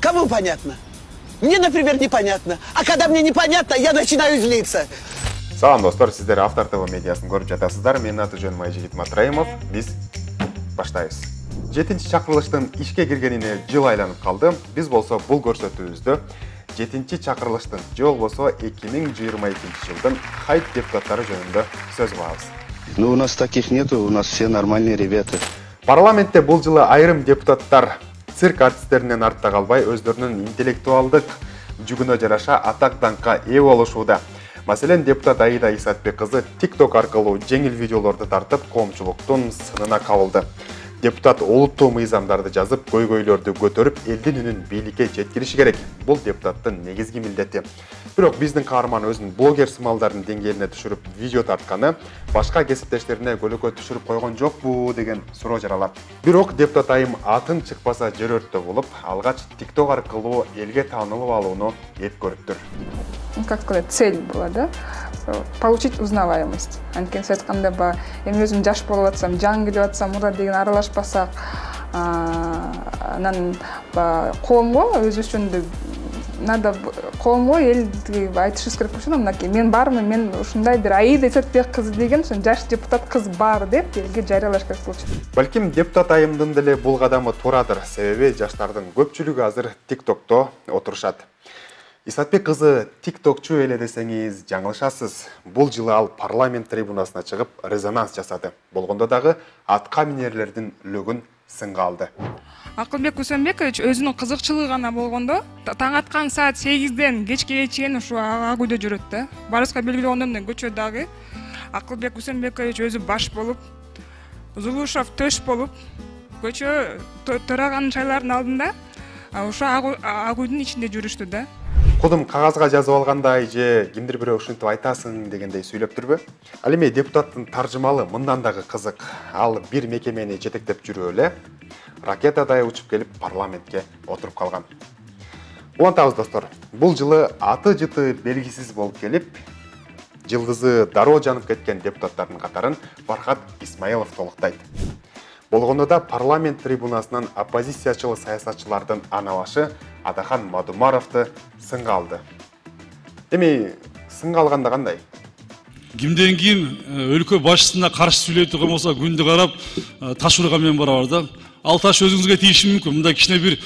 Кому понятно? Мне, например, непонятно. А когда мне непонятно, я начинаю злиться. Салам достар, сіздер Автор ТВ медиасын көріп жатасыздар. Мен аты жөнім Айжігіт Матраимов. Біз баштайбыз. 7-ші чакырылыштын ишке киргенине жыл айланып қалды. Біз болсо бұл көрсөтүүбүздө 7-ші чакырылыштын же болбосо 2022 жылдын хайп депутаттары жөнүндө сөз кылабыз. Ну, у нас таких нету, у нас все нормальные ребята. Парламентте бұл жылы айрым депутаттар цирк артисттеринен артта калбай өздөрүнүн интеллектуалдык жүгүнө жараша атак даңкка ээ болушууда. Маселен, депутат Аида Исатбек кызы TikTok аркылуу жеңил видеолорду тартып, коомчулуктун сынына кабылды. Депутат олуттуу мыйзамдарды жазып, көйгөйлөрдү көтөрүп, элдин үнүн бийликке жеткириши керек. Бул депутаттын негизги милдети. Бирок биздин каарман өзүнүн блогер сымалдарын деңгээлине түшүрүп, видео тартканы башка кесиптештерине көлөкө түшүрүп койгон жокпу деген суроо жаралат. Бирок депутат айым атын чыкпаса жер өрттө болуп, алгач TikTok аркылуу элге таанылып алууну эп көрүптүр. Как сказать, цель была, да? Получить узнаваемость. Анткени сиз айткандай эми өзүм жаш болуп атсам, жан келип атсам, мурда деген аралашпасак, анан коомго өз үчүн надо коомго элди айтышыбыз керек болчу, мынакей мен бармын, мен ушундай бир Аида Исатбек кызы деген жаш депутат кыз бар деп элге жарыялаш керек болчу. Балким депутат айымдын деле бул кадамы туурадыр, себеби жаштардын көпчүлүгү азыр TikTokто отурушат. Исатбек кызы тиктокчу эле десеңиз жаңылышасыз. Бул жылы ал парламент трибунасына чыгып резонанс жасады. Болгондо дагы атка минерлердин үлөгүн сынга алды. Акылбек Усенбекович өзүнүн кызыкчылыгы гана болгондо таң аткан саат 8ден кечке чейин ушу ага көйдө жүрөт да. Барыбызга белгилүү ондон көчө дагы Акылбек Усенбекович өзү баш болуп, Зулушов төш болуп, көчө төраган шайлардын алдында ушу агуйдун ичинде жүрүштү да. Кудум кагазга жазып алгандай же кимдир бирөө ушинтип айтасың дегендей сүйлөптүрбү? Ал эми депутаттын таржымалы мындан дагы кызык. Ал бир мекемени жетектеп жүрүп эле ракетадай учуп келип парламентке отуруп калган. Улантабыз достор. Бул жылы аты жыты белгисиз болуп келип, жылдызы дароо жанып кеткен депутаттардын катарын Фархат Исмаилов толуктайт. Болгондо да парламент трибунасынан оппозициячыл саясатчылардын анабашы Адахан Мадумаровду сынга алды. Эми сынга алганда кандай? Кимден ким өлкө башчысына каршы сүйлөй турган болсо күндү карап таш урган мен барабар да. Ал таш өзүңүзгө тийиши мүмкүн. Мындай кичине бир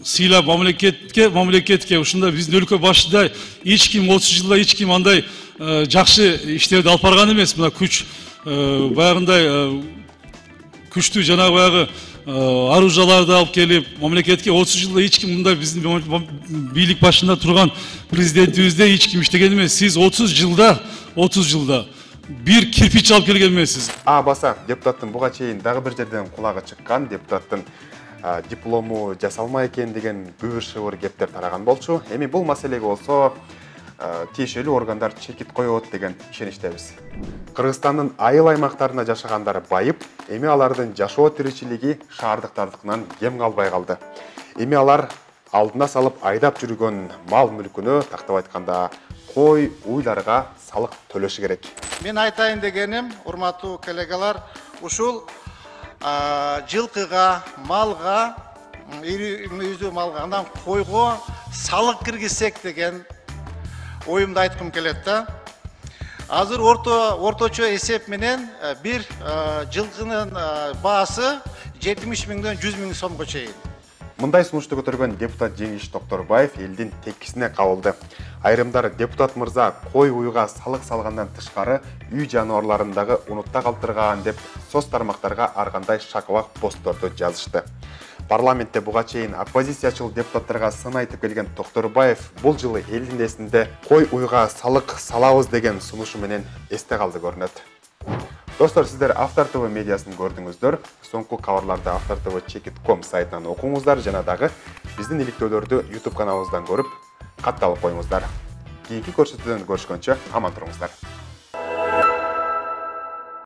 сыйлап мамлекетке ушундай биздин өлкө башчыда эч ким 30 жылда эч ким андай жакшы иштерди алып барган эмес. Мына күч баягындай күчтүү жанагы баягы оружияларды алып келип, мамлекетке 30 жылда эч ким мындай биздин бийлик башында турган президентибизде эч ким иштеген эмес. Сиз 30 жылда бир кирпич алып келген эмессиз. Баса, депутаттын буга чейин дагы бир жерден кулагы чыккан, депутаттын диплому жасалмай экен деген күбүр-шыбыр кептер тараган болчу. Эми бул маселеге болсо тиешелүү органдар чекит коет деген ишеничтебиз. Кыргызстандын айыл аймактарында жашагандар байып, эми алардын жашоо тиричилиги шаардыктардыкынан кем калбай калды. Эми алар алдына салып айдап жүргөн мал мүлкүнө, тактап айтканда, кой, уйларга салык төлөшү керек. Мен айтайын дегеним, урматтуу коллегалар, ушул жылкыга, малга, үйдүү малга, анан койго салык киргизсек деген оюмду айткым келет да. Азыр орточо эсеп менен бир жылкынын баасы 70 миңден 100 миң сомго чейин. Мындай сунушту көтөргөн депутат Жеңиш Токторбаев элдин теккисине кабылды. Айрымдар депутат мырза кой уйга салык салгандан тышкары үй жаныбарларын дагы унутта калтырган деп соц тармактарга ар кандай шакыбак постторду жазышты. Парламентте буга чейин оппозициячыл депутаттарга сын айтып келген Токторбаев бул жылы элдин эсинде кой уйга салык салабыз деген сунушу менен эсте калды көрүнөт. Достор, сиздер Автор ТВ медиасын көрдүңүздөр. Соңку кабарларды авторtv.com сайтынан окуңуздар, жана дагы биздин иликтөөлөрдү YouTube каналыбыздан көрүп, катталып коюңуздар. Кийинки көрсөтүүдөн көрүшкөнчө аман туруңуздар.